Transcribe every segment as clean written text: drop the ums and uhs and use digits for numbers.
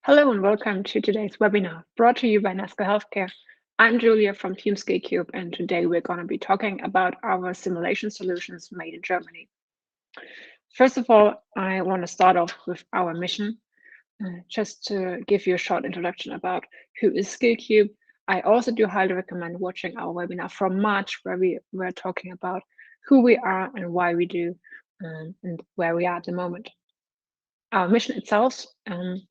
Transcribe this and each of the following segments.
Hello and welcome to today's webinar, brought to you by Nesco Healthcare. I'm Julia from Team Skillqube, and today we're going to be talking about our simulation solutions made in Germany. First of all, I want to start off with our mission, just to give you a short introduction about who is Skillqube. I also do highly recommend watching our webinar from March, where we were talking about who we are and why we do, and where we are at the moment. Our mission itself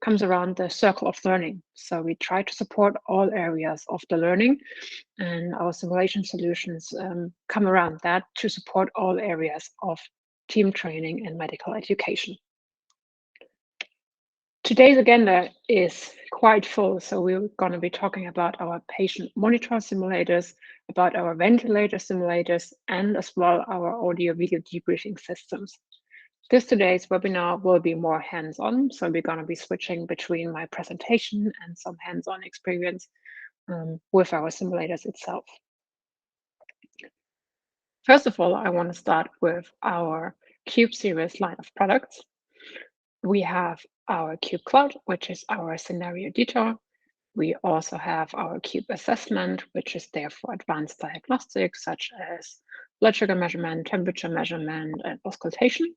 comes around the circle of learning. So we try to support all areas of the learning, and our simulation solutions come around that to support all areas of team training and medical education. Today's agenda is quite full, so we're going to be talking about our patient monitor simulators, about our ventilator simulators, and as well our audio-video debriefing systems. Today's webinar will be more hands-on, so we're going to be switching between my presentation and some hands-on experience with our simulators itself. First of all, I want to start with our Cube series line of products. We have our Cube Cloud, which is our scenario editor. We also have our Cube Assessment, which is there for advanced diagnostics, such as blood sugar measurement, temperature measurement, and auscultation.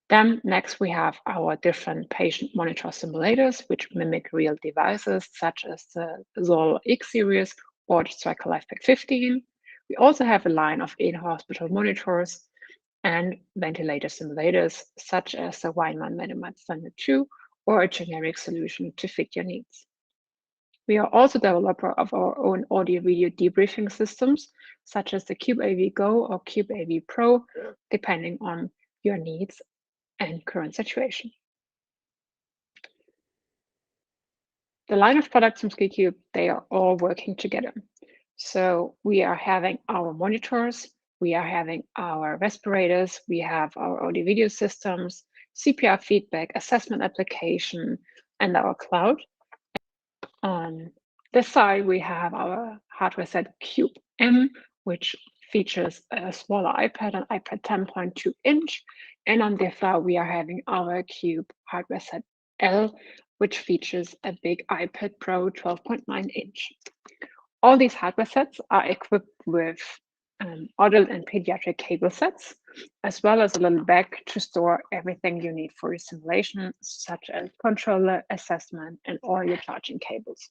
Then next we have our different patient monitor simulators, which mimic real devices, such as the Zoll X series or the Striker LifePack 15. We also have a line of in-hospital monitors and ventilator simulators, such as the Weinmann Menomat Standard 2 or a generic solution to fit your needs. We are also developer of our own audio-video debriefing systems, such as the Cube AV Go or Cube AV Pro, depending on your needs and current situation. The line of products from Skillqube, they are all working together. So we are having our monitors, we are having our respirators, we have our audio video systems, CPR feedback, assessment application, and our cloud. On this side, we have our hardware set Cube M, which features a smaller iPad, an iPad 10.2 inch. And on this side, we are having our Cube hardware set L, which features a big iPad Pro 12.9 inch. All these hardware sets are equipped with adult and pediatric cable sets, as well as a little bag to store everything you need for your simulation, such as controller, assessment, and all your charging cables.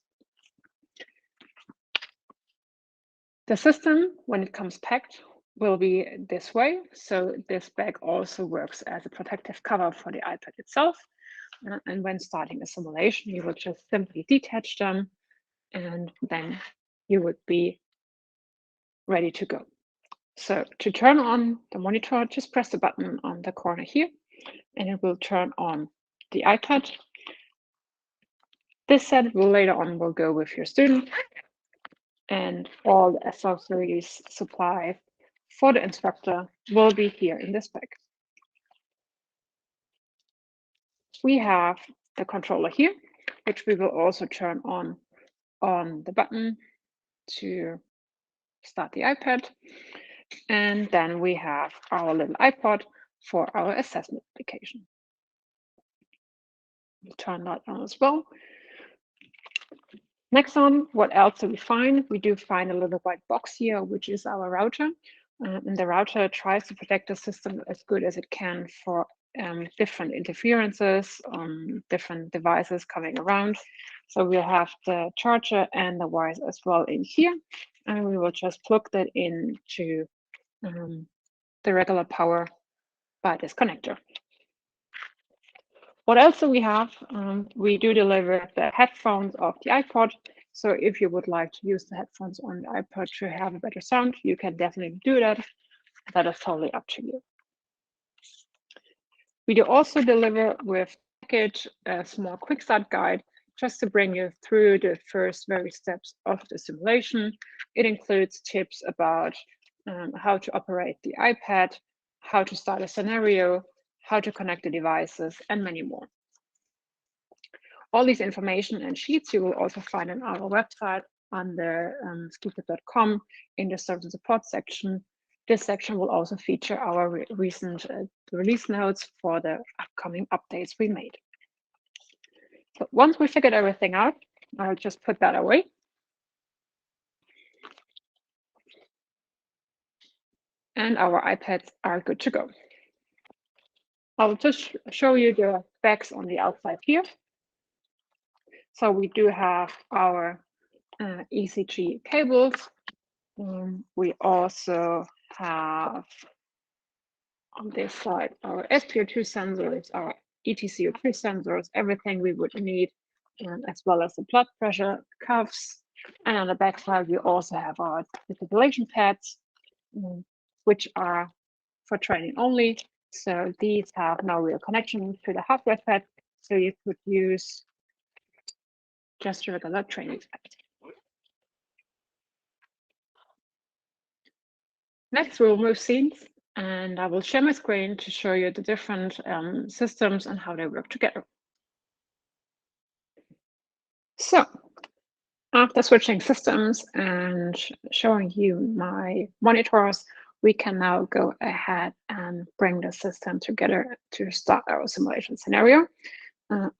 The system, when it comes packed, will be this way. So this bag also works as a protective cover for the iPad itself. And when starting a simulation, you will just simply detach them, and then you would be ready to go. So to turn on the monitor, just press the button on the corner here, and it will turn on the iPad. This set will later on will go with your student, and all the accessories supplied for the instructor will be here in this bag. We have the controller here, which we will also turn on the button to start the iPad. And then we have our little iPod for our assessment application. We'll turn that on as well. Next on, what else do we find? We do find a little white box here, which is our router. And the router tries to protect the system as good as it can for different interferences on different devices coming around. So we'll have the charger and the wires as well in here. And we will just plug that into the regular power by this connector. What else do we have? We do deliver the headphones of the iPod. So if you would like to use the headphones on the iPod to have a better sound, you can definitely do that. That is totally up to you. We do also deliver with package a small quick start guide just to bring you through the first very steps of the simulation. It includes tips about how to operate the iPad, how to start a scenario, how to connect the devices, and many more. All these information and sheets you will also find on our website under skillqube.com in the service and support section. This section will also feature our recent release notes for the upcoming updates we made. So once we figured everything out, I'll just put that away. And our iPads are good to go. I'll just show you the specs on the outside here. So we do have our ECG cables. We also have on this side our SpO2 sensors, our ETCO2 sensors, everything we would need, as well as the blood pressure cuffs. And on the back side, we also have our defibrillation pads, which are for training only. So these have no real connection to the hardware pad. So you could use just a regular training pad. Next, we'll move scenes, and I will share my screen to show you the different systems and how they work together. So after switching systems and showing you my monitors, we can now go ahead and bring the system together to start our simulation scenario.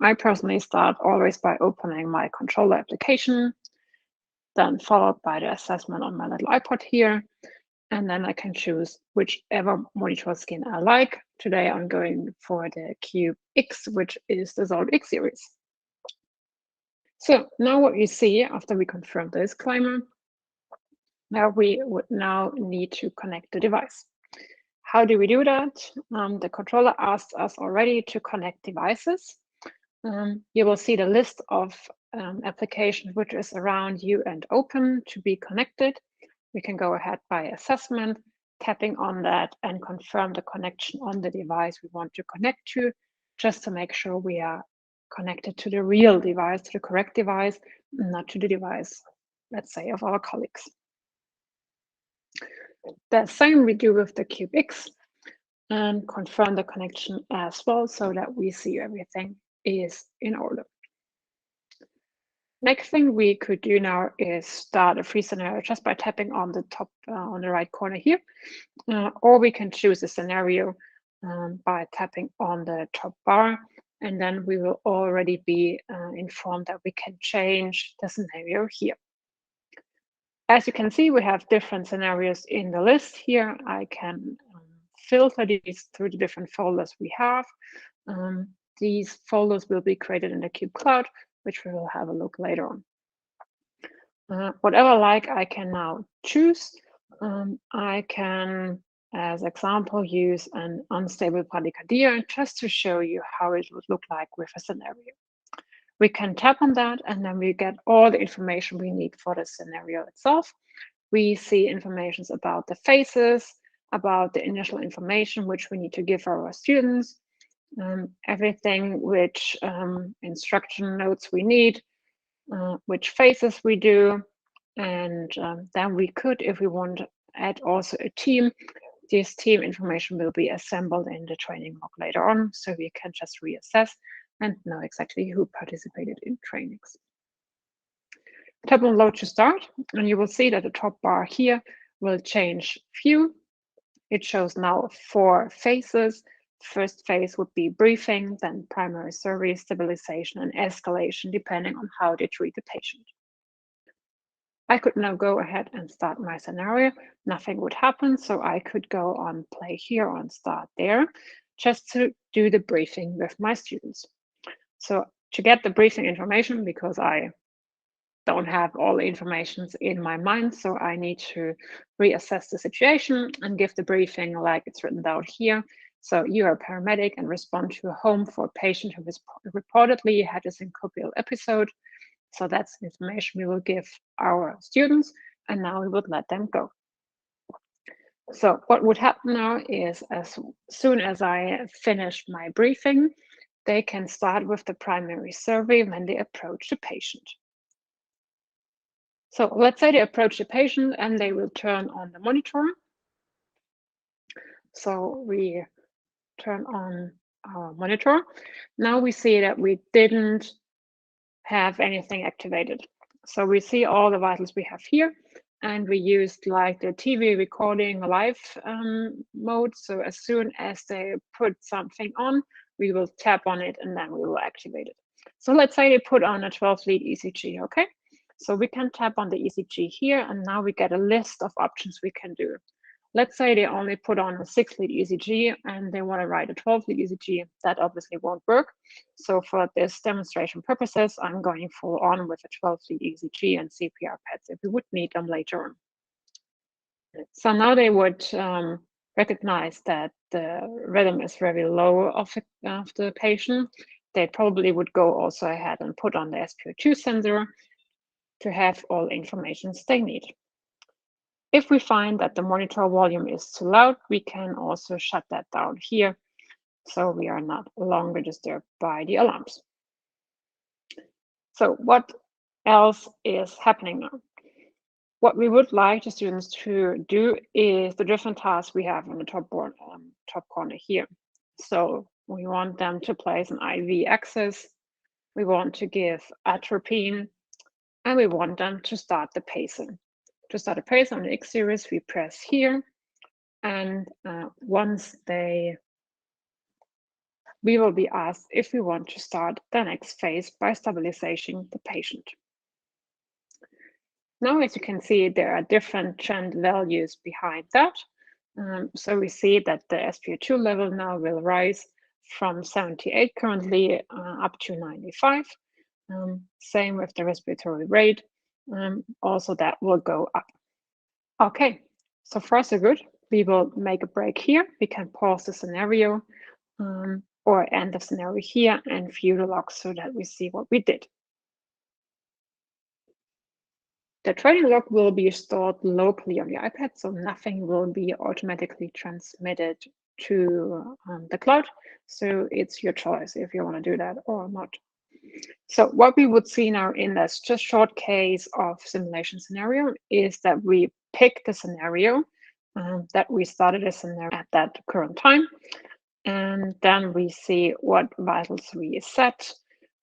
I personally start always by opening my controller application, then followed by the assessment on my little iPod here. And then I can choose whichever monitor skin I like. Today I'm going for the Cube X, which is the Zolt X series. So now what you see after we confirm the disclaimer, now we would now need to connect the device. How do we do that? The controller asked us already to connect devices. You will see the list of applications which is around you and open to be connected. We can go ahead by assessment, tapping on that and confirm the connection on the device we want to connect to, just to make sure we are connected to the real device, to the correct device, not to the device, let's say, of our colleagues. The same we do with the Cube X and confirm the connection as well so that we see everything is in order. Next thing we could do now is start a free scenario just by tapping on the top, on the right corner here, or we can choose a scenario by tapping on the top bar, and then we will already be informed that we can change the scenario here. As you can see, we have different scenarios in the list here. I can filter these through the different folders we have. These folders will be created in the Cube Cloud, which we will have a look later on. Whatever like I can now choose. I can, as example, use an unstable bradycardia just to show you how it would look like with a scenario. We can tap on that and then we get all the information we need for the scenario itself. We see information about the phases, about the initial information which we need to give our students, everything which instruction notes we need, which phases we do, and then we could, if we want to add also a team, this team information will be assembled in the training log later on, so we can just reassess and know exactly who participated in trainings. Tap on load to start, and you will see that the top bar here will change view. It shows now 4 phases. First phase would be briefing, then primary survey, stabilization, and escalation, depending on how they treat the patient. I could now go ahead and start my scenario. Nothing would happen, so I could go on play here on start there, just to do the briefing with my students. So to get the briefing information, because I don't have all the information in my mind, so I need to reassess the situation and give the briefing like it's written down here. So you are a paramedic and respond to a home for a patient who was reportedly had a syncopial episode. So that's information we will give our students, and now we would let them go. So what would happen now is as soon as I finish my briefing, they can start with the primary survey when they approach the patient. So let's say they approach the patient and they will turn on the monitor. So we turn on our monitor. Now we see that we didn't have anything activated. So we see all the vitals we have here, and we used like the TV recording live mode. So as soon as they put something on, we will tap on it and then we will activate it. So let's say they put on a 12-lead ECG, okay? So we can tap on the ECG here, and now we get a list of options we can do. Let's say they only put on a 6-lead ECG and they want to write a 12-lead ECG. That obviously won't work. So for this demonstration purposes, I'm going full on with a 12-lead ECG and CPR pads if we would need them later on. So now they would recognize that the rhythm is very low of the patient. They probably would go also ahead and put on the SpO2 sensor to have all information they need. If we find that the monitor volume is too loud, we can also shut that down here, so we are not longer disturbed by the alarms. So what else is happening now? What we would like the students to do is the different tasks we have on the top corner here. So we want them to place an IV access, we want to give atropine, and we want them to start the pacing. To start a pace on the X series, we press here, and once we will be asked if we want to start the next phase by stabilizing the patient. Now, as you can see, there are different trend values behind that. So we see that the SpO2 level now will rise from 78 currently up to 95. Same with the respiratory rate. Also, that will go up. Okay, so far so good. We will make a break here. We can pause the scenario or end the scenario here and view the log so that we see what we did. The training log will be stored locally on the iPad, so nothing will be automatically transmitted to the cloud. So it's your choice if you want to do that or not. So what we would see now in this just short case of simulation scenario is that we pick the scenario that we started a scenario at that current time. And then we see what vitals we set.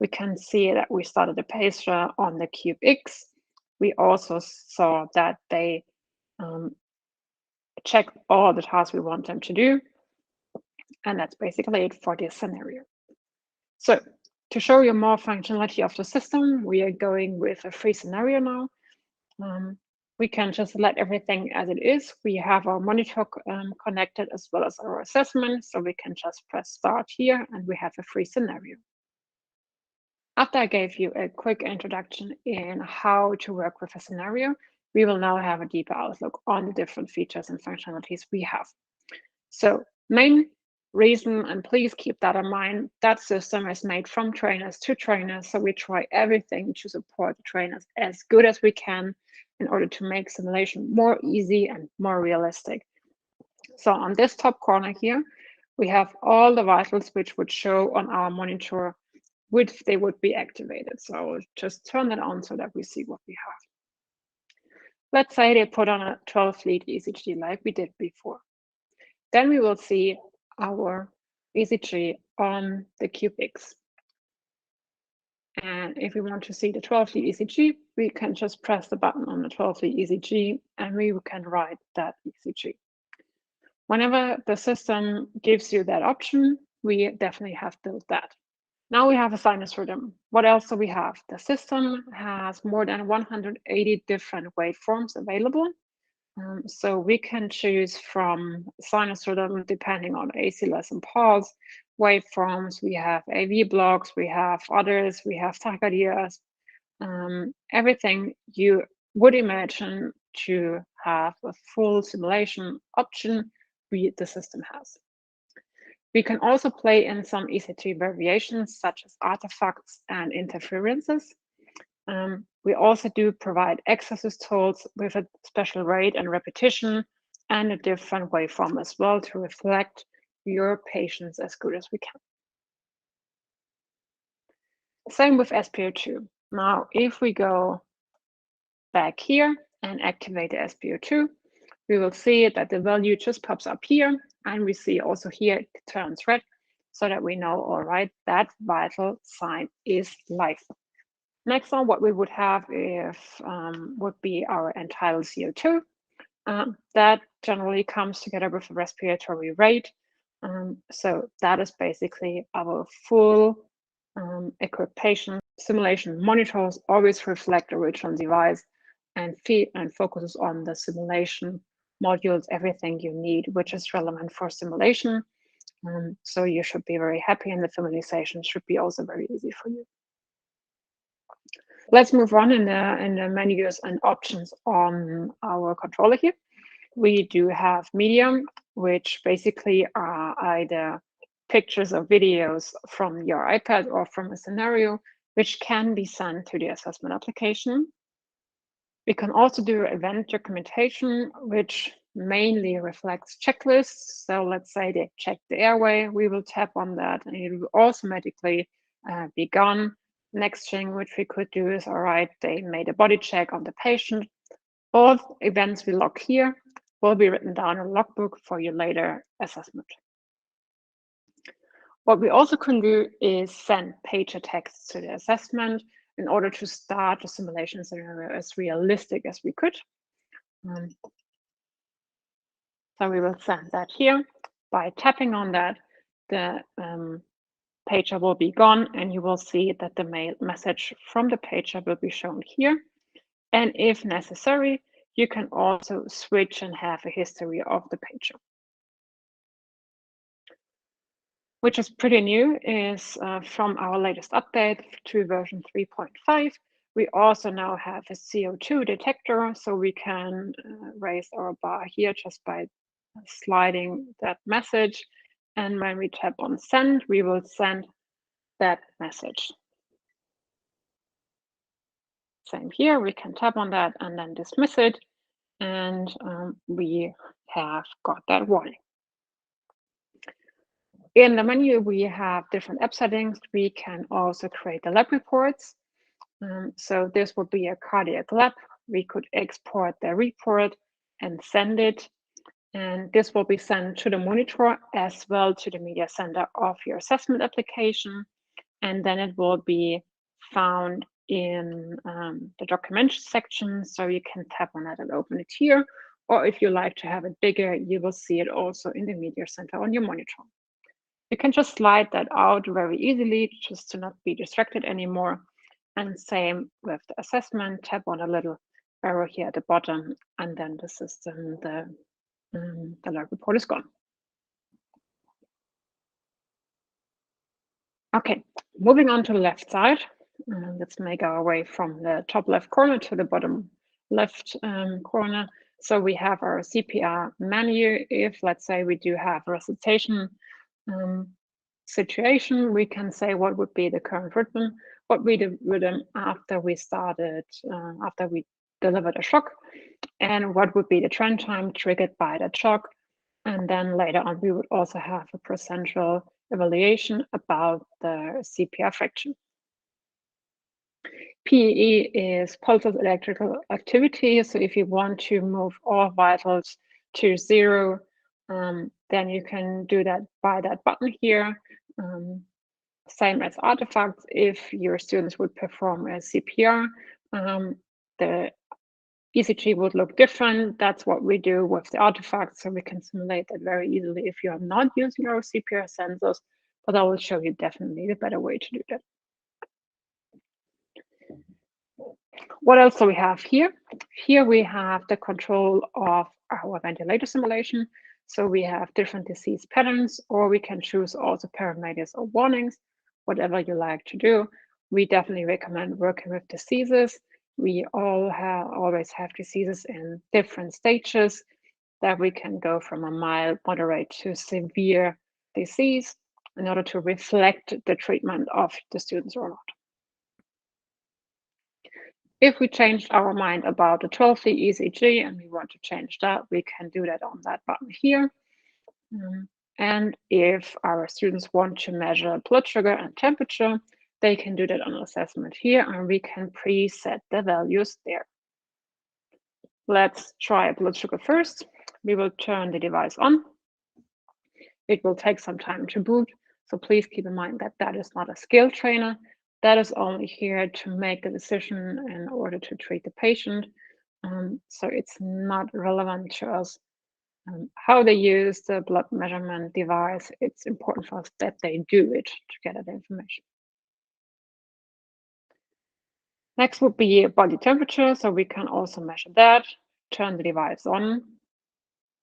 We can see that we started the pacer on the Cube X. We also saw that they checked all the tasks we want them to do. And that's basically it for this scenario. So to show you more functionality of the system, we are going with a free scenario now. We can just let everything as it is. We have our monitor connected as well as our assessment. So we can just press start here and we have a free scenario. After I gave you a quick introduction in how to work with a scenario, we will now have a deeper outlook on the different features and functionalities we have. So main reason, and please keep that in mind, that system is made from trainers to trainers. So we try everything to support the trainers as good as we can in order to make simulation more easy and more realistic. So on this top corner here, we have all the vitals which would show on our monitor which they would be activated. So just turn that on so that we see what we have. Let's say they put on a 12-lead ECG like we did before. Then we will see our ECG on the Cube X. And if we want to see the 12-lead ECG, we can just press the button on the 12-lead ECG and we can write that ECG. Whenever the system gives you that option, we definitely have built that. Now we have a sinus rhythm. What else do we have? The system has more than 180 different waveforms available. So we can choose from sinus rhythm depending on ACLS and pulse waveforms. We have AV blocks, we have others, we have tachycardias, everything you would imagine to have a full simulation option, the system has. We can also play in some ECG variations such as artifacts and interferences. We also do provide exercise tools with a special rate and repetition and a different waveform as well to reflect your patients as good as we can. Same with SpO2. Now, if we go back here and activate the SpO2, we will see that the value just pops up here. And we see also here it turns red so that we know, all right, that vital sign is live. Next on what we would have would be our entitled CO2. That generally comes together with a respiratory rate. So that is basically our full equipped patient. Simulation monitors always reflect the original device and feed and focuses on the simulation modules, everything you need, which is relevant for simulation. So you should be very happy, and the familiarization should be also very easy for you. Let's move on in the menus and options on our controller here. We do have medium, which basically are either pictures or videos from your iPad or from a scenario, which can be sent to the assessment application. We can also do event documentation, which mainly reflects checklists. So let's say they check the airway, we will tap on that and it will automatically be gone. Next thing which we could do is, all right, they made a body check on the patient. All events we log here will be written down in a logbook for your later assessment. What we also can do is send pager texts to the assessment in order to start the simulation scenario as realistic as we could. So we will send that here. By tapping on that, the pager will be gone and you will see that the message from the pager will be shown here. And if necessary, you can also switch and have a history of the pager. Which is pretty new, is from our latest update to version 3.5. We also now have a CO2 detector, so we can raise our bar here just by sliding that message. And when we tap on send, we will send that message. Same here, we can tap on that and then dismiss it. And we have got that warning. In the menu, we have different app settings. We can also create the lab reports. So this would be a cardiac lab. We could export the report and send it. And this will be sent to the monitor as well to the media center of your assessment application. And then it will be found in the documentation section. So you can tap on that and open it here. Or if you like to have it bigger, you will see it also in the media center on your monitor. You can just slide that out very easily just to not be distracted anymore. And same with the assessment, tap on a little arrow here at the bottom, and then the system, the lab report is gone. Okay, moving on to the left side. Let's make our way from the top left corner to the bottom left corner. So we have our Cpr menu. If, let's say, we do have a recitation situation, we can say what would be the current rhythm, what we did rhythm after we started, after we delivered a shock, and what would be the trend time triggered by that shock. And then later on, we would also have a procentual evaluation about the CPR fraction. PEE is pulsed electrical activity. So if you want to move all vitals to 0, then you can do that by that button here. Same as artifacts, if your students would perform a CPR, the ECG would look different. That's what we do with the artifacts, so we can simulate that very easily if you are not using our Cpr sensors, but I will show you definitely the better way to do that. What else do we have here? Here we have the control of our ventilator simulation. So we have different disease patterns, or we can choose also parameters or warnings, whatever you like to do. We definitely recommend working with diseases. We always have diseases in different stages that we can go from a mild, moderate to severe disease in order to reflect the treatment of the students or not. If we changed our mind about the 12-lead ECG and we want to change that, we can do that on that button here. And if our students want to measure blood sugar and temperature, they can do that on assessment here, and we can preset the values there. Let's try blood sugar first. We will turn the device on. It will take some time to boot, so please keep in mind that that is not a skill trainer. That is only here to make the decision in order to treat the patient. So it's not relevant to us how they use the blood measurement device. It's important for us that they do it to get that information. Next would be body temperature, so we can also measure that. Turn the device on,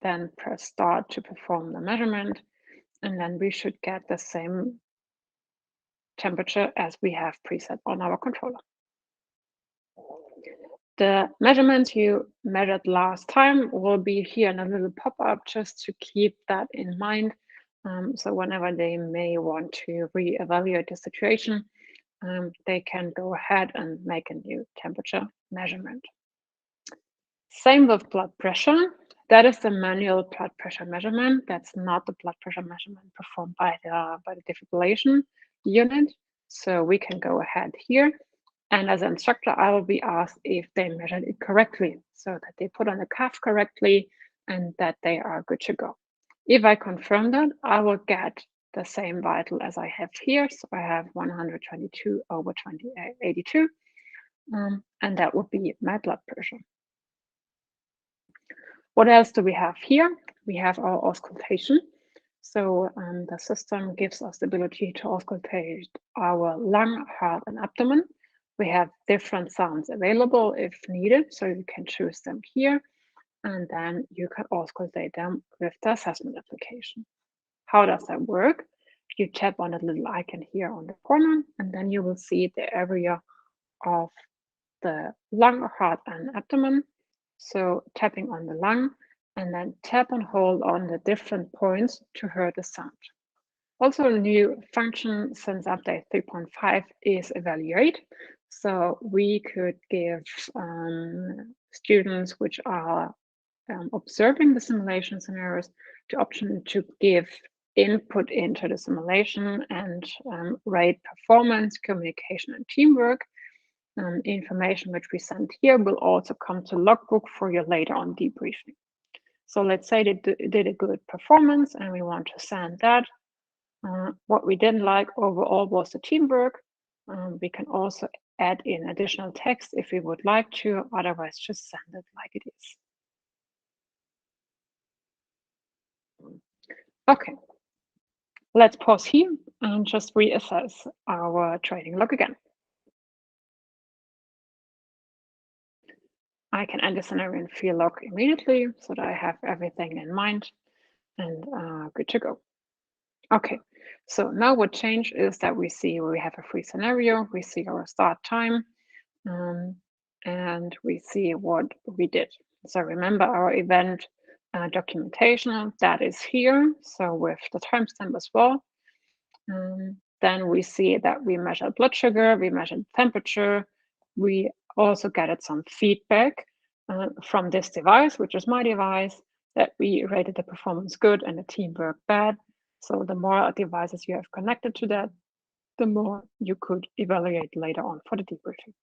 then press start to perform the measurement, and then we should get the same temperature as we have preset on our controller. The measurements you measured last time will be here in a little pop-up just to keep that in mind. So whenever they may want to reevaluate the situation, they can go ahead and make a new temperature measurement. Same with blood pressure. That is the manual blood pressure measurement. That's not the blood pressure measurement performed by the defibrillation unit. So we can go ahead here. And as an instructor, I will be asked if they measured it correctly, so that they put on the cuff correctly and that they are good to go. If I confirm that, I will get the same vital as I have here. So I have 122/82, and that would be my blood pressure. What else do we have here? We have our auscultation. So the system gives us the ability to auscultate our lung, heart, and abdomen. We have different sounds available if needed, so you can choose them here, and then you can auscultate them with the assessment application. How does that work? You tap on the little icon here on the corner, and then you will see the area of the lung, heart, and abdomen. So tapping on the lung, and then tap and hold on the different points to hear the sound. Also, a new function since update 3.5 is evaluate. So we could give students which are observing the simulation scenarios the option to give input into the simulation and rate performance, communication, and teamwork. Information which we send here will also come to Logbook for you later on debriefing. So let's say they did a good performance and we want to send that. What we didn't like overall was the teamwork. We can also add in additional text if we would like to, otherwise just send it like it is. Okay, let's pause here and just reassess our training log again. I can end the scenario and field log immediately so that I have everything in mind and good to go. Okay, so now what changed is that we see we have a free scenario, we see our start time, and we see what we did. So remember our event documentation, that is here. So with the timestamp as well. Then we see that we measured blood sugar, we measured temperature. We also gathered some feedback from this device, which is my device, that we rated the performance good and the teamwork bad. So the more devices you have connected to that, the more you could evaluate later on for the debriefing.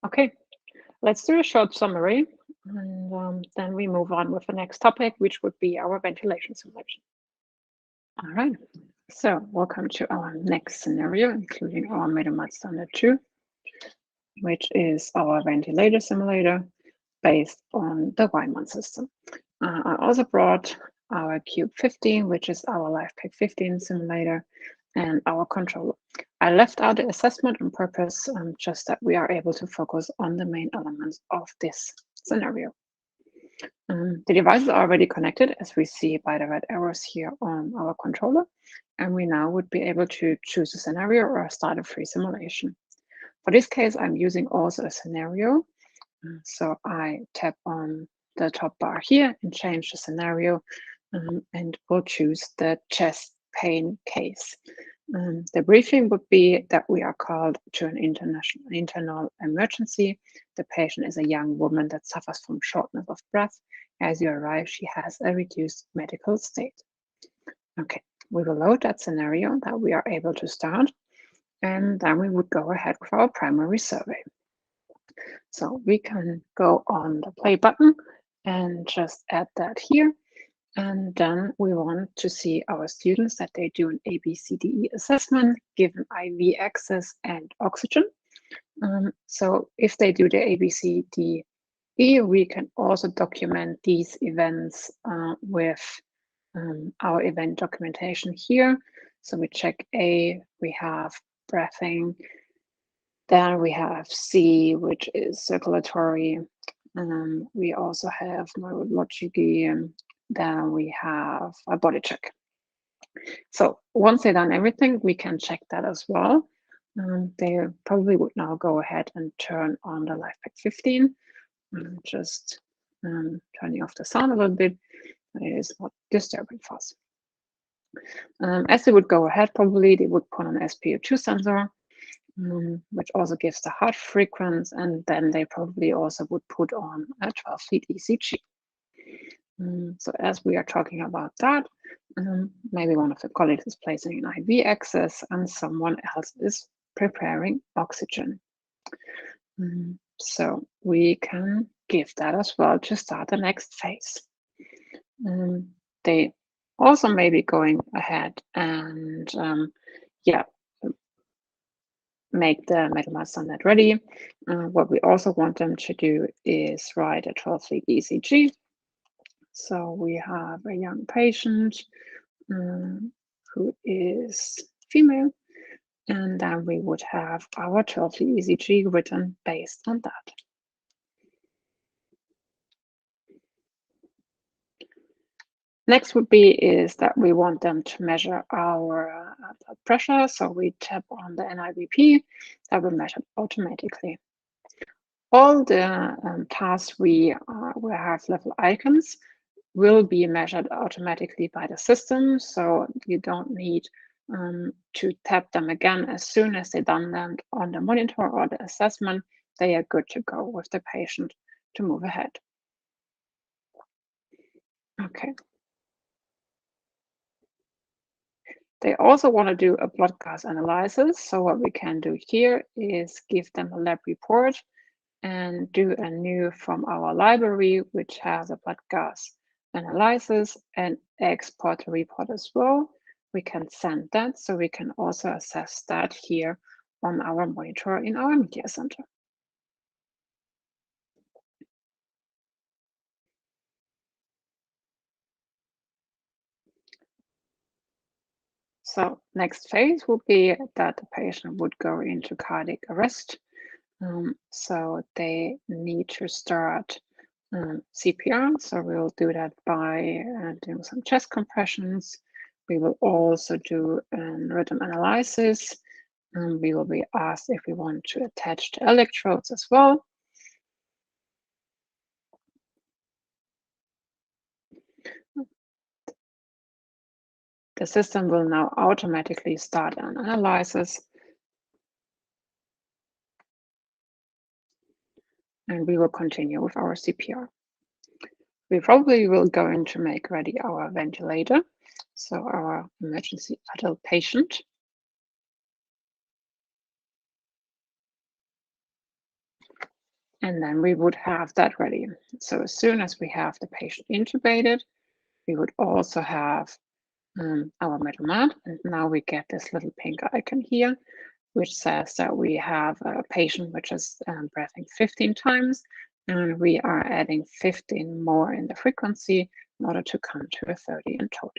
Okay, let's do a short summary, and then we move on with the next topic, which would be our ventilation simulation. All right, so welcome to our next scenario, including our Metronome Standard 2, which is our ventilator simulator based on the Weimann system. I also brought our Cube 15, which is our LifePack 15 simulator, and our controller. I left out the assessment on purpose, just that we are able to focus on the main elements of this scenario. The devices are already connected, as we see by the red arrows here on our controller, and we now would be able to choose a scenario or start a free simulation. For this case, I'm using also a scenario. So I tap on the top bar here and change the scenario, and we'll choose the chest pain case. The briefing would be that we are called to an internal emergency. The patient is a young woman that suffers from shortness of breath. As you arrive, she has a reduced medical state. Okay, we will load that scenario that we are able to start, and then we would go ahead with our primary survey. So we can go on the play button and just add that here. And then we want to see our students that they do an ABCDE assessment, given IV access and oxygen. So if they do the ABCDE, we can also document these events with our event documentation here. So we check A, we have breathing. Then we have C, which is circulatory. We also have neurology, and then we have a body check. So once they've done everything, we can check that as well. They probably would now go ahead and turn on the LifePack 15. Just turning off the sound a little bit. It is not disturbing for us. As they would go ahead, probably they would put an SpO2 sensor, which also gives the heart frequency, and then they probably also would put on a 12-lead ECG. So as we are talking about that, maybe one of the colleagues is placing an IV access and someone else is preparing oxygen. So we can give that as well to start the next phase. They also may be going ahead and make the Metronome standard ready. What we also want them to do is write a 12-lead ECG. So we have a young patient who is female, and then we would have our 12-lead ECG written based on that. Next would be is that we want them to measure our blood pressure. So we tap on the NIBP, that will measure automatically. All the tasks we have level icons will be measured automatically by the system. So you don't need to tap them again. As soon as they've done them on the monitor or the assessment, they are good to go with the patient to move ahead. Okay. They also want to do a blood gas analysis. So what we can do here is give them a lab report and do a new from our library, which has a blood gas analysis, and export the report as well. We can send that, so we can also assess that here on our monitor in our media center. So next phase would be that the patient would go into cardiac arrest. So they need to start CPR. So we'll do that by doing some chest compressions. We will also do a rhythm analysis. We will be asked if we want to attach the electrodes as well. The system will now automatically start an analysis. And we will continue with our CPR. We probably will going to make ready our ventilator, so our emergency adult patient. And then we would have that ready. So as soon as we have the patient intubated, we would also have our Metronome. And now we get this little pink icon here, which says that we have a patient which is breathing 15 times, and we are adding 15 more in the frequency in order to come to a 30 in total.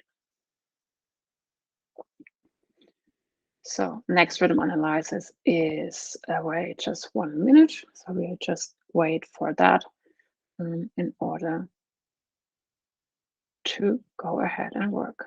So next rhythm analysis is wait just 1 minute. So we'll just wait for that in order to go ahead and work.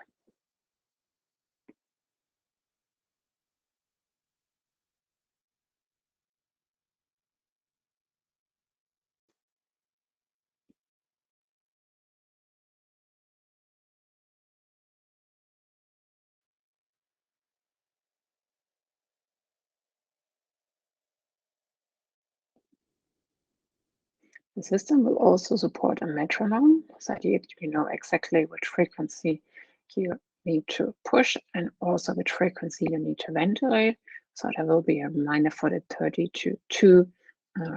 The system will also support a metronome, so that you know exactly which frequency you need to push and also which frequency you need to ventilate. So there will be a reminder for the 32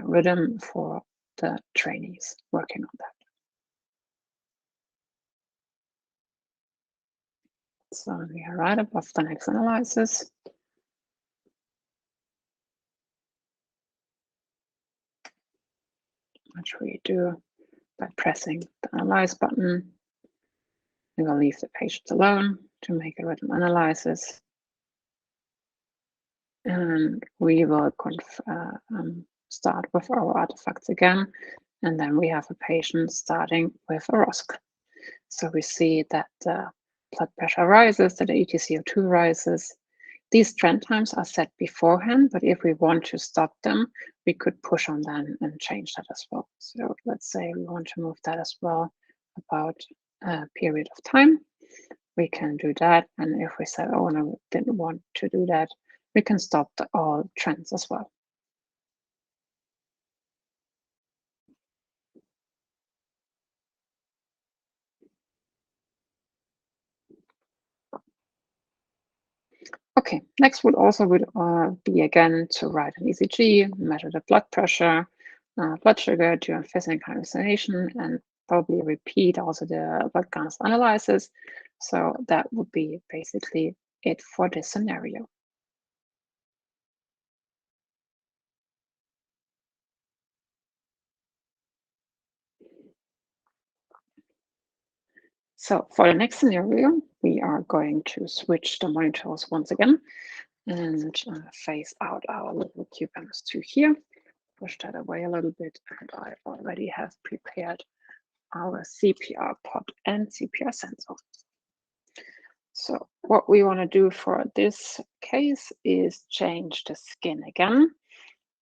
rhythm for the trainees working on that. So we are right above the next analysis. Which we do by pressing the Analyze button. We will leave the patient alone to make a rhythm analysis. And we will start with our artifacts again. And then we have a patient starting with a ROSC. So we see that the blood pressure rises, that the EtCO2 rises. These trend times are set beforehand, but if we want to stop them, we could push on them and change that as well. So let's say we want to move that as well about a period of time. We can do that. And if we said, oh, no, we didn't want to do that, we can stop all trends as well. Okay, next would be again to write an ECG, measure the blood pressure, blood sugar during physical hallucination, and probably repeat also the blood gas analysis. So that would be basically it for this scenario. So for the next scenario, we are going to switch the monitors once again and phase out our little CubeMS2 here. Push that away a little bit, and I already have prepared our CPR pod and CPR sensor. So what we want to do for this case is change the skin again.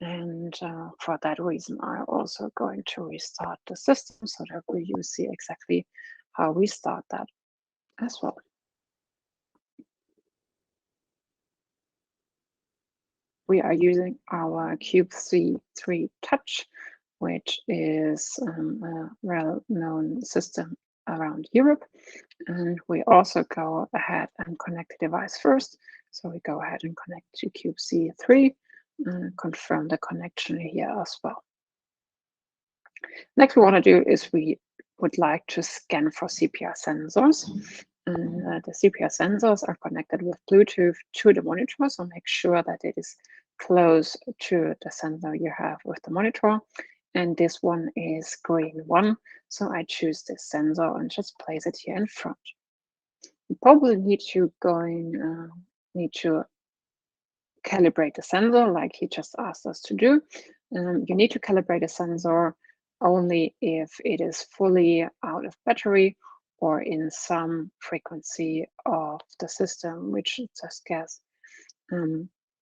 And for that reason, I'm also going to restart the system so that you see exactly how we start that as well. We are using our Cube C3 Touch, which is a well-known system around Europe. And we also go ahead and connect the device first. So we go ahead and connect to Cube C3 and confirm the connection here as well. Next, we want to do is we would like to scan for Cpr sensors. And the Cpr sensors are connected with Bluetooth to the monitor. So make sure that it is close to the sensor you have with the monitor. And this one is green 1. So I choose this sensor and just place it here in front. You probably need to calibrate the sensor like he just asked us to do. You need to calibrate a sensor only if it is fully out of battery or in some frequency of the system, which just guess.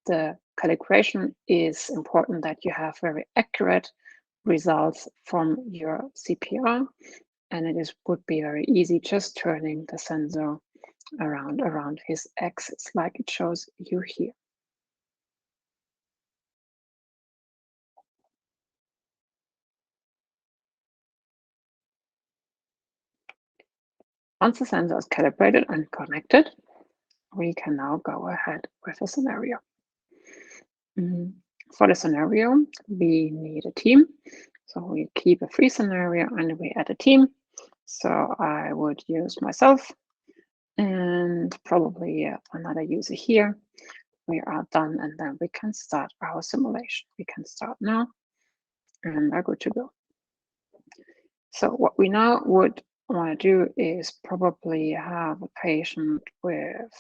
The calibration is important that you have very accurate results from your CPR, and would be very easy just turning the sensor around his axis like it shows you here. Once the sensor is calibrated and connected, we can now go ahead with a scenario. For the scenario, we need a team. So we keep a free scenario and we add a team. So I would use myself and probably another user here. We are done, and then we can start our simulation. We can start now, and we're good to go. So what we now would want to do is probably have a patient with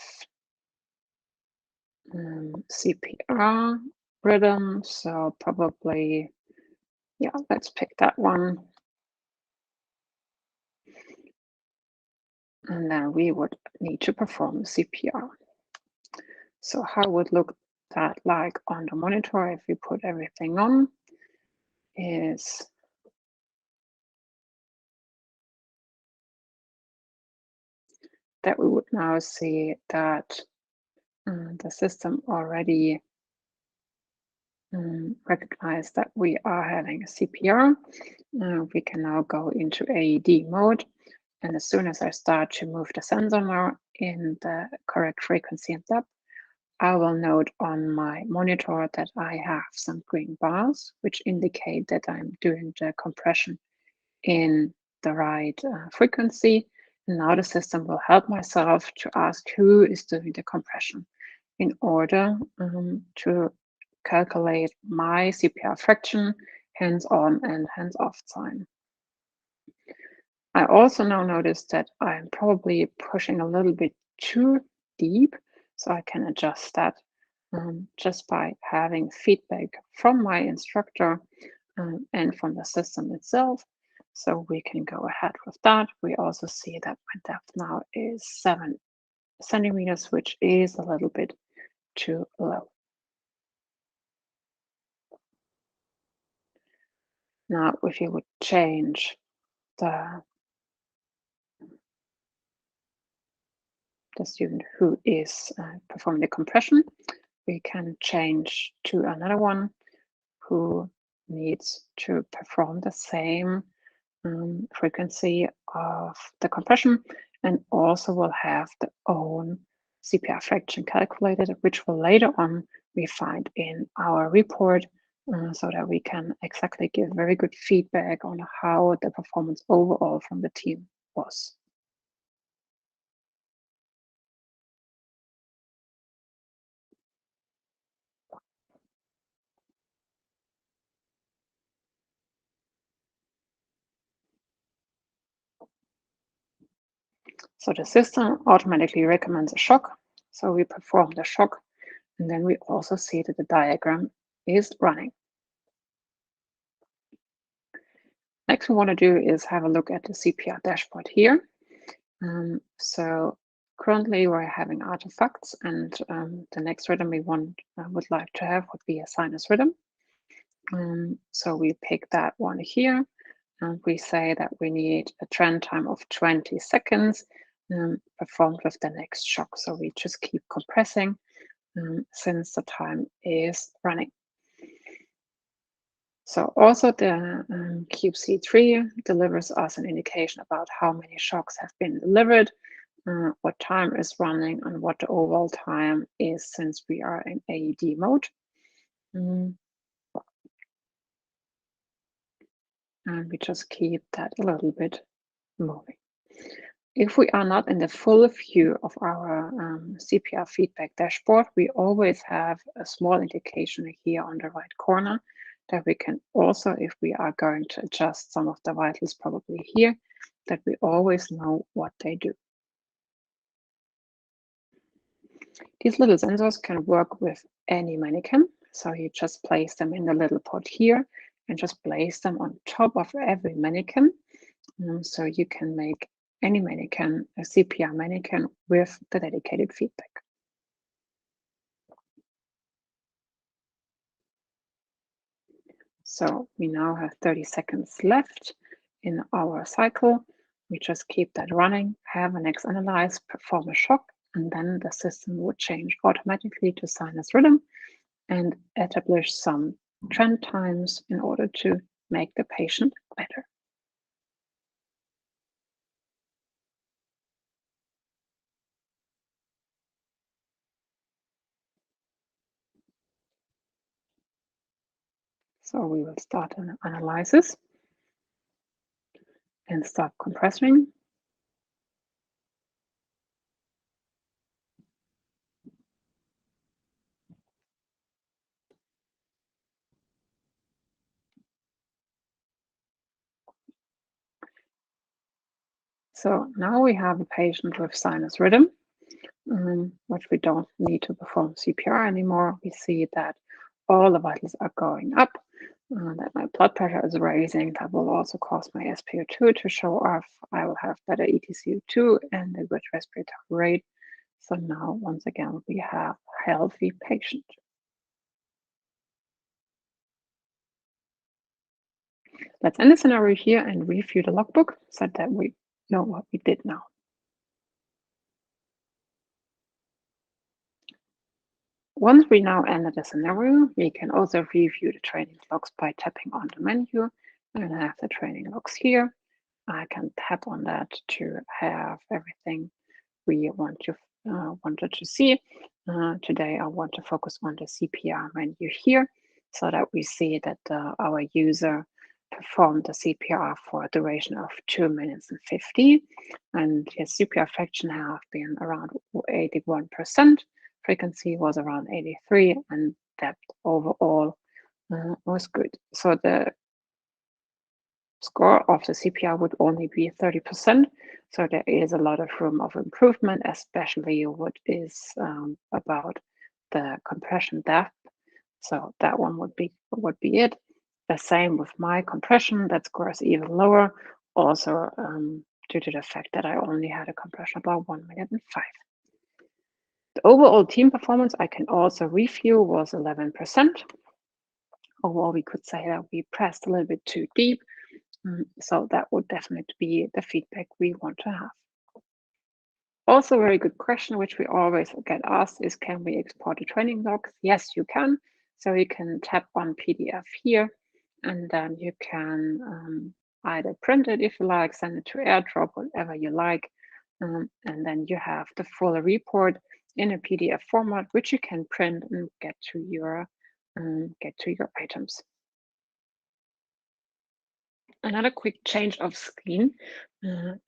CPR rhythm. So probably, yeah, let's pick that one. And then we would need to perform CPR. So how would look that like on the monitor if we put everything on is that we would now see that the system already recognized that we are having a CPR. We can now go into AED mode. And as soon as I start to move the sensor now in the correct frequency and depth, I will note on my monitor that I have some green bars, which indicate that I'm doing the compression in the right frequency. And now the system will help myself to ask who is doing the compression in order to calculate my CPR fraction, hands-on and hands-off time. I also now notice that I'm probably pushing a little bit too deep, so I can adjust that just by having feedback from my instructor and from the system itself. So we can go ahead with that. We also see that my depth now is 7 centimeters, which is a little bit too low. Now, if you would change the student who is performing the compression, we can change to another one who needs to perform the same frequency of the compression, and also will have their own CPR fraction calculated, which will later on we find in our report, so that we can exactly give very good feedback on how the performance overall from the team was. So the system automatically recommends a shock. So we perform the shock, and then we also see that the diagram is running. Next, we want to do is have a look at the Cpr dashboard here. So currently we're having artifacts, and the next rhythm we would like to have would be a sinus rhythm. So we pick that one here, and we say that we need a trend time of 20 seconds performed with the next shock. So we just keep compressing since the time is running. So also the Cube C3 delivers us an indication about how many shocks have been delivered, what time is running, and what the overall time is since we are in AED mode. And we just keep that a little bit moving. If we are not in the full view of our CPR feedback dashboard, we always have a small indication here on the right corner that we can also, if we are going to adjust some of the vitals probably here, that we always know what they do. These little sensors can work with any mannequin. So you just place them in the little pod here and just place them on top of every mannequin. So you can make any mannequin a CPR mannequin with the dedicated feedback. So we now have 30 seconds left in our cycle. We just keep that running, have an X analyze, perform a shock, and then the system would change automatically to sinus rhythm and establish some trend times in order to make the patient better. So we will start an analysis and stop compressing. So now we have a patient with sinus rhythm, which we don't need to perform CPR anymore. We see that all the vitals are going up, that my blood pressure is raising. That will also cause my SpO2 to show off. I will have better ETCO2 and a good respiratory rate. So now, once again, we have a healthy patient. Let's end the scenario here and review the logbook so that we know what we did now. Once we now ended the scenario, we can also review the training logs by tapping on the menu and have the training logs here. I can tap on that to have everything we wanted to see. Today, I want to focus on the Cpr menu here so that we see that our user performed the Cpr for a duration of 2 minutes and 50, and his Cpr fraction have been around 81%. Frequency was around 83, and depth overall was good. So the score of the Cpr would only be 30%. So there is a lot of room of improvement, especially what is about the compression depth. So that one would be it. The same with my compression, that scores even lower, also due to the fact that I only had a compression about 1,000,005. The overall team performance I can also review was 11%. Overall, we could say that we pressed a little bit too deep. So that would definitely be the feedback we want to have. Also, a very good question, which we always get asked, is can we export the training logs? Yes, you can. So you can tap on PDF here, and then you can either print it if you like, send it to AirDrop, whatever you like. And then you have the full report in a PDF format, which you can print and get to your items. Another quick change of screen.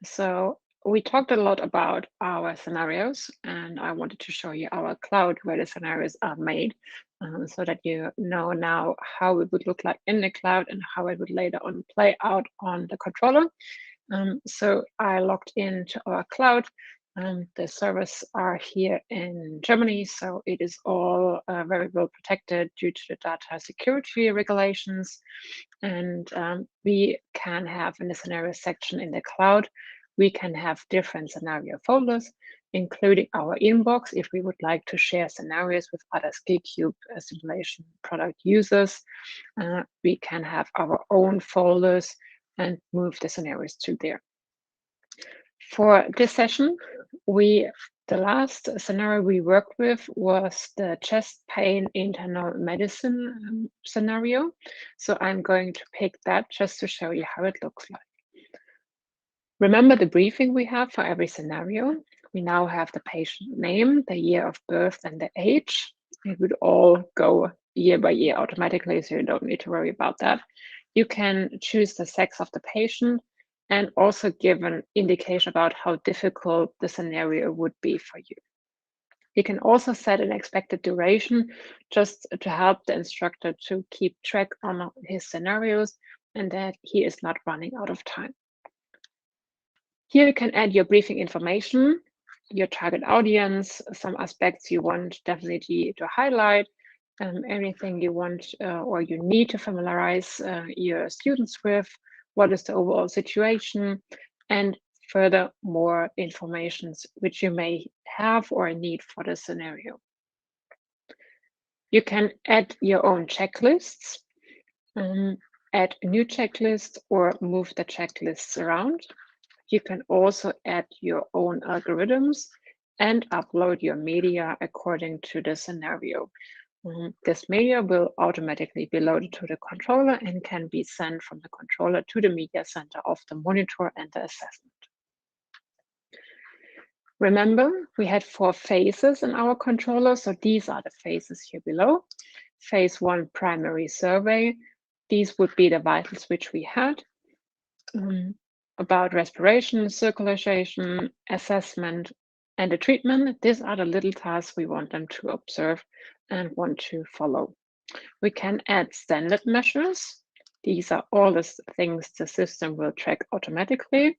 So we talked a lot about our scenarios, and I wanted to show you our cloud where the scenarios are made, so that you know now how it would look like in the cloud and how it would later on play out on the controller. So I logged into our cloud. The servers are here in Germany, so it is all very well protected due to the data security regulations. And we can have in the scenario section in the cloud, we can have different scenario folders, including our inbox if we would like to share scenarios with other Skillqube simulation product users. We can have our own folders and move the scenarios to there. For this session, the last scenario we worked with was the chest pain internal medicine scenario. So I'm going to pick that just to show you how it looks like. Remember the briefing we have for every scenario. We now have the patient name, the year of birth, and the age. It would all go year by year automatically, so you don't need to worry about that. You can choose the sex of the patient and also give an indication about how difficult the scenario would be for you. You can also set an expected duration just to help the instructor to keep track on his scenarios and that he is not running out of time. Here you can add your briefing information, your target audience, some aspects you want definitely to highlight, anything you want or you need to familiarize your students with, what is the overall situation, and further more information which you may have or need for the scenario. You can add your own checklists, add new checklists or move the checklists around. You can also add your own algorithms and upload your media according to the scenario. This media will automatically be loaded to the controller and can be sent from the controller to the media center of the monitor and the assessment. Remember, we had 4 phases in our controller, so these are the phases here below. Phase 1, primary survey. These would be the vitals which we had. About respiration, circulation, assessment, and the treatment. These are the little tasks we want them to observe and want to follow. We can add standard measures. These are all the things the system will track automatically,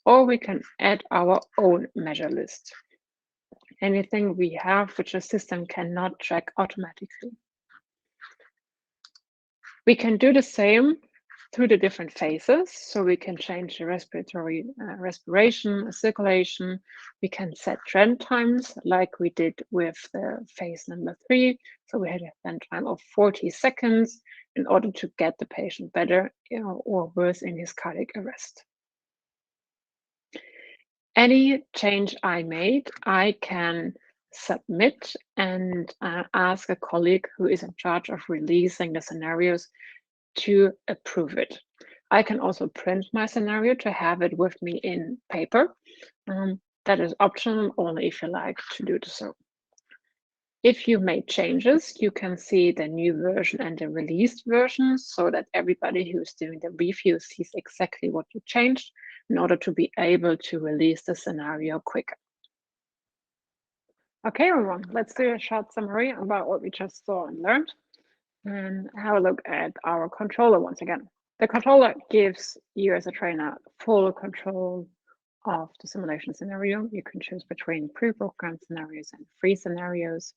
or we can add our own measure list. Anything we have which the system cannot track automatically. We can do the same through the different phases. So we can change the respiration, circulation. We can set trend times like we did with the phase number 3. So we had a trend time of 40 seconds in order to get the patient better or worse in his cardiac arrest. Any change I made, I can submit and ask a colleague who is in charge of releasing the scenarios to approve it. I can also print my scenario to have it with me in paper. That is optional only if you like to do so. If you made changes, you can see the new version and the released version so that everybody who's doing the review sees exactly what you changed in order to be able to release the scenario quicker. Okay, everyone, let's do a short summary about what we just saw and learned and have a look at our controller once again. The controller gives you as a trainer full control of the simulation scenario. You can choose between pre-programmed scenarios and free scenarios.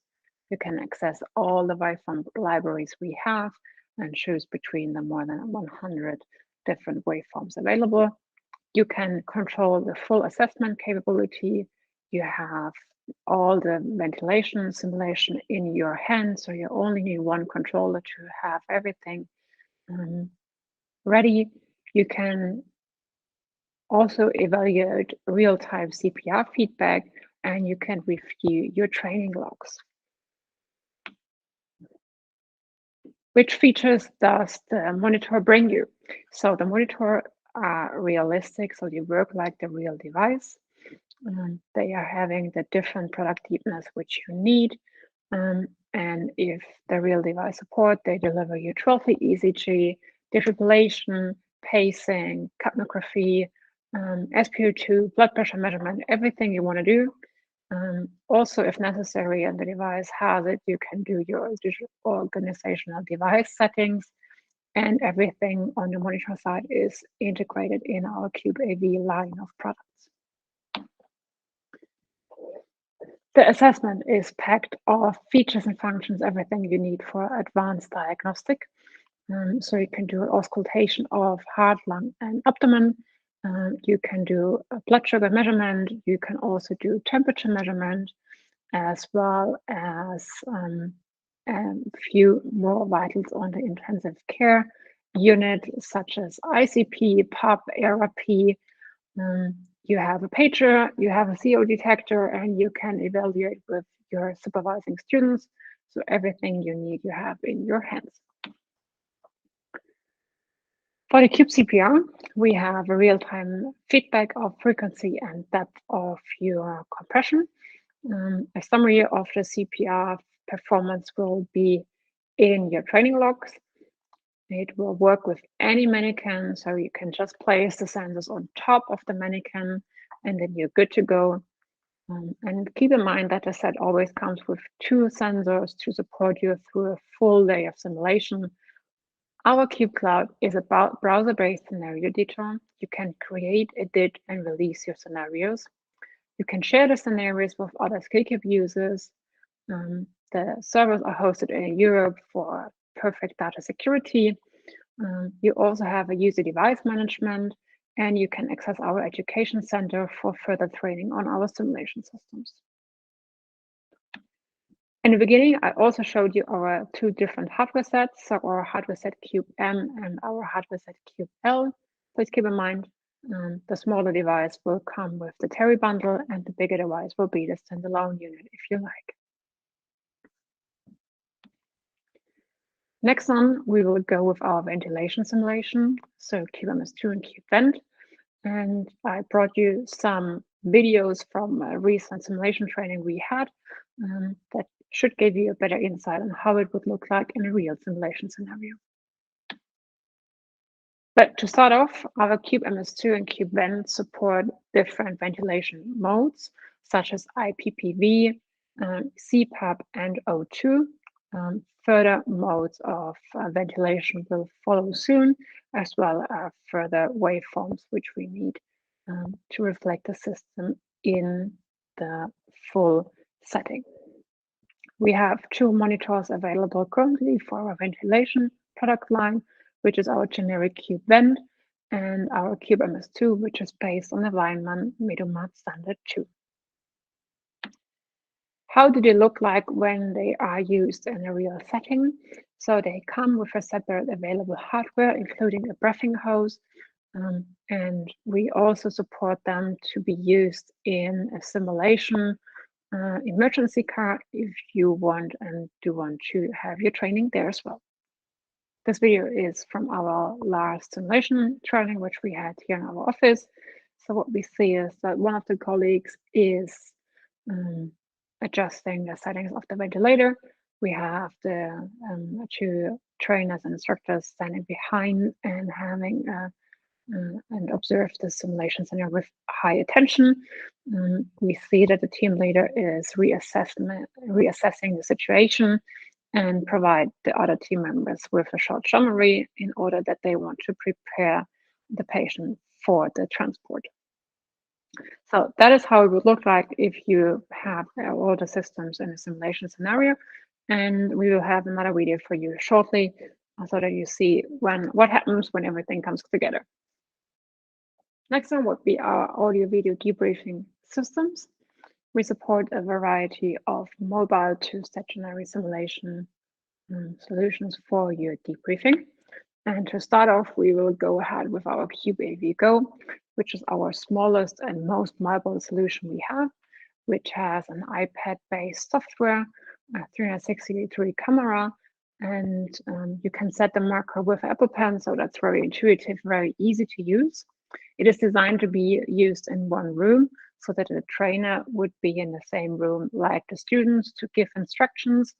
You can access all the waveform libraries we have and choose between the more than 100 different waveforms available. You can control the full assessment capability. You have all the ventilation simulation in your hand, so you only need one controller to have everything ready. You can also evaluate real-time CPR feedback, and you can review your training logs. Which features does the monitor bring you? So the monitor are realistic, so they work like the real device. They are having the different product deepness which you need. And if the real device support, they deliver you trophy, ECG, defibrillation, pacing, capnography, SpO2, blood pressure measurement, everything you want to do. Also, if necessary and the device has it, you can do your organizational device settings, and everything on the monitor side is integrated in our Cube AV line of products. The assessment is packed of features and functions, everything you need for advanced diagnostic. So you can do auscultation of heart, lung, and abdomen. You can do a blood sugar measurement. You can also do temperature measurement, as well as a few more vitals on the intensive care unit, such as ICP, PUP, ARP. You have a pager, you have a CO detector, and you can evaluate with your supervising students. So everything you need, you have in your hands. For the Cube CPR, we have a real-time feedback of frequency and depth of your compression. A summary of the CPR performance will be in your training logs. It will work with any mannequin, so you can just place the sensors on top of the mannequin, and then you're good to go. And keep in mind that the set always comes with 2 sensors to support you through a full day of simulation. Our Cube Cloud is about browser-based scenario editor. You can create, edit, and release your scenarios. You can share the scenarios with other Skillqube users. The servers are hosted in Europe for perfect data security. You also have a user device management, and you can access our education center for further training on our simulation systems. In the beginning, I also showed you our 2 different hardware sets, so our hardware set Cube M and our hardware set Cube L. Please keep in mind, the smaller device will come with the Terry bundle, and the bigger device will be the standalone unit if you like. Next on, we will go with our ventilation simulation, so CubeMS2 and CubeVent. And I brought you some videos from a recent simulation training we had that should give you a better insight on how it would look like in a real simulation scenario. But to start off, our CubeMS2 and CubeVent support different ventilation modes, such as IPPV, CPAP, and O2. Further modes of ventilation will follow soon, as well as further waveforms which we need to reflect the system in the full setting. We have 2 monitors available currently for our ventilation product line, which is our generic CubeVent, and our CubeMS2, which is based on the Weinmann Medomat Standard 2. How do they look like when they are used in a real setting? So they come with a separate available hardware, including a breathing hose, and we also support them to be used in a simulation emergency car if you want and do want to have your training there as well. This video is from our last simulation training, which we had here in our office. So what we see is that one of the colleagues is adjusting the settings of the ventilator. We have the 2 trainers and instructors standing behind and having and observe the simulation center with high attention. We see that the team leader is reassessing the situation and provide the other team members with a short summary in order that they want to prepare the patient for the transport. So that is how it would look like if you have all the systems in a simulation scenario. And we will have another video for you shortly so that you see what happens when everything comes together. Next one would be our audio video debriefing systems. We support a variety of mobile to stationary simulation solutions for your debriefing. And to start off, we will go ahead with our Cube AV Go, which is our smallest and most mobile solution we have, which has an iPad-based software, a 360-degree camera, and you can set the marker with Apple Pen, so that's very intuitive, very easy to use. It is designed to be used in one room so that the trainer would be in the same room like the students to give instructions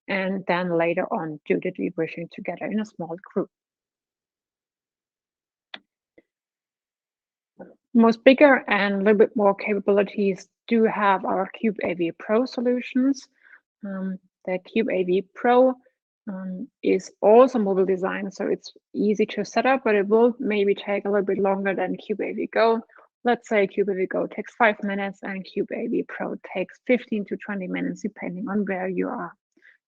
and then later on do the debriefing together in a small group. Most bigger and a little bit more capabilities do have our Cube AV Pro solutions. The Cube AV Pro is also mobile design, so it's easy to set up, but it will maybe take a little bit longer than Cube AV Go. Let's say Cube AV Go takes 5 minutes and Cube AV Pro takes 15 to 20 minutes, depending on where you are,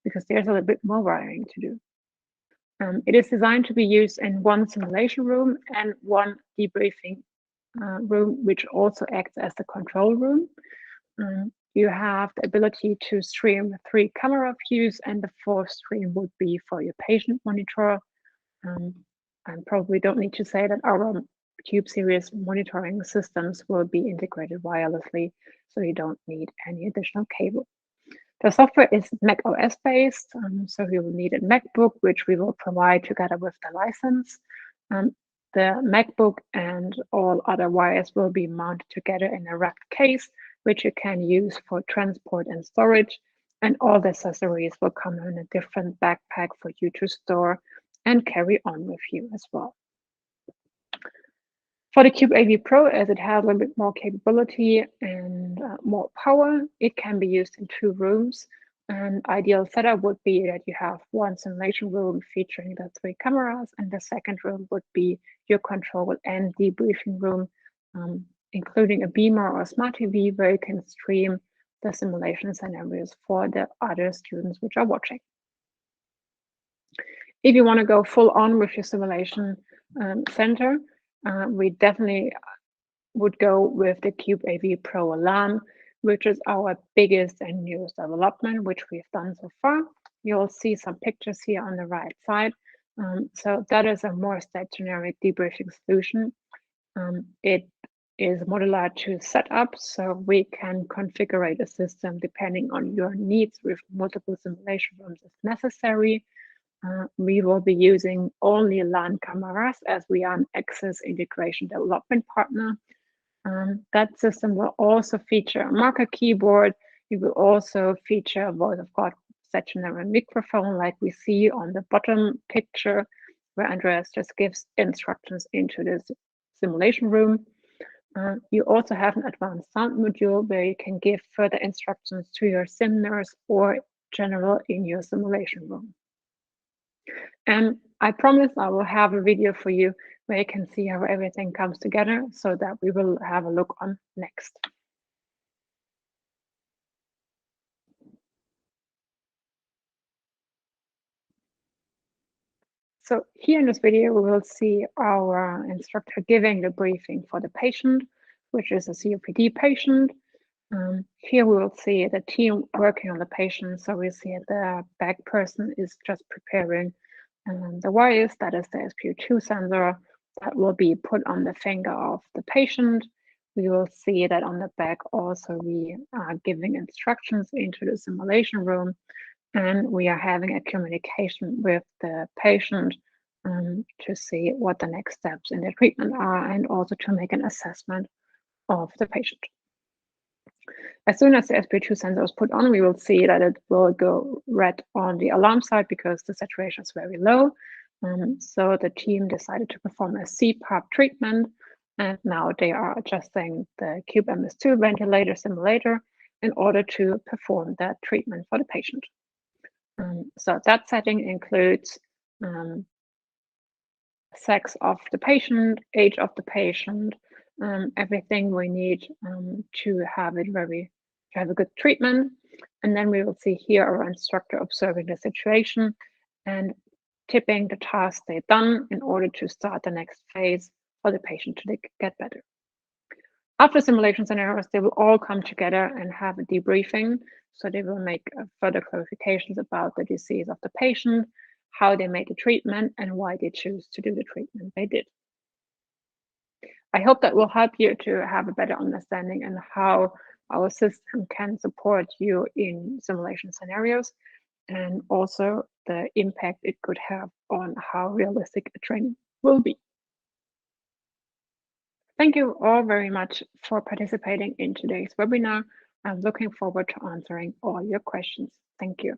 because there's a little bit more wiring to do. It is designed to be used in one simulation room and one debriefing room, which also acts as the control room. You have the ability to stream 3 camera views, and the 4th stream would be for your patient monitor. I probably don't need to say that our Cube series monitoring systems will be integrated wirelessly, so you don't need any additional cable. The software is Mac OS based, so you will need a MacBook, which we will provide together with the license. The MacBook and all other wires will be mounted together in a wrapped case, which you can use for transport and storage. And all the accessories will come in a different backpack for you to store and carry on with you as well. For the Cube AV Pro, as it has a little bit more capability and more power, it can be used in 2 rooms. An ideal setup would be that you have one simulation room featuring the 3 cameras, and the second room would be your control and debriefing room, including a beamer or a smart TV where you can stream the simulation scenarios for the other students which are watching. If you want to go full on with your simulation center, we definitely would go with the Cube AV Pro Alarm, which is our biggest and newest development, which we've done so far. You'll see some pictures here on the right side. So that is a more stationary debriefing solution. It is modular to set up, so we can configure a system depending on your needs with multiple simulation rooms if necessary. We will be using only LAN cameras as we are an Access integration development partner. That system will also feature a marker keyboard. It will also feature a voice of God stationary microphone like we see on the bottom picture, where Andreas just gives instructions into this simulation room. You also have an advanced sound module where you can give further instructions to your sim nurse or general in your simulation room. And I promise I will have a video for you where you can see how everything comes together, so that we will have a look on next. So here in this video, we will see our instructor giving the briefing for the patient, which is a COPD patient. Here we will see the team working on the patient. So we see the back person is just preparing the wires, that is the SpO2 sensor that will be put on the finger of the patient. We will see that on the back also we are giving instructions into the simulation room, and we are having a communication with the patient to see what the next steps in the treatment are, and also to make an assessment of the patient. As soon as the SpO2 sensor is put on, we will see that it will go red on the alarm side because the saturation is very low. So the team decided to perform a CPAP treatment, and now they are adjusting the Cube MS2 ventilator simulator in order to perform that treatment for the patient. So that setting includes sex of the patient, age of the patient, everything we need to have a good treatment. And then we will see here our instructor observing the situation and tipping the task they've done in order to start the next phase for the patient to get better. After simulation scenarios, they will all come together and have a debriefing. So they will make further clarifications about the disease of the patient, how they made the treatment, and why they choose to do the treatment they did. I hope that will help you to have a better understanding and how our system can support you in simulation scenarios, and also the impact it could have on how realistic a training will be. Thank you all very much for participating in today's webinar. I'm looking forward to answering all your questions. Thank you.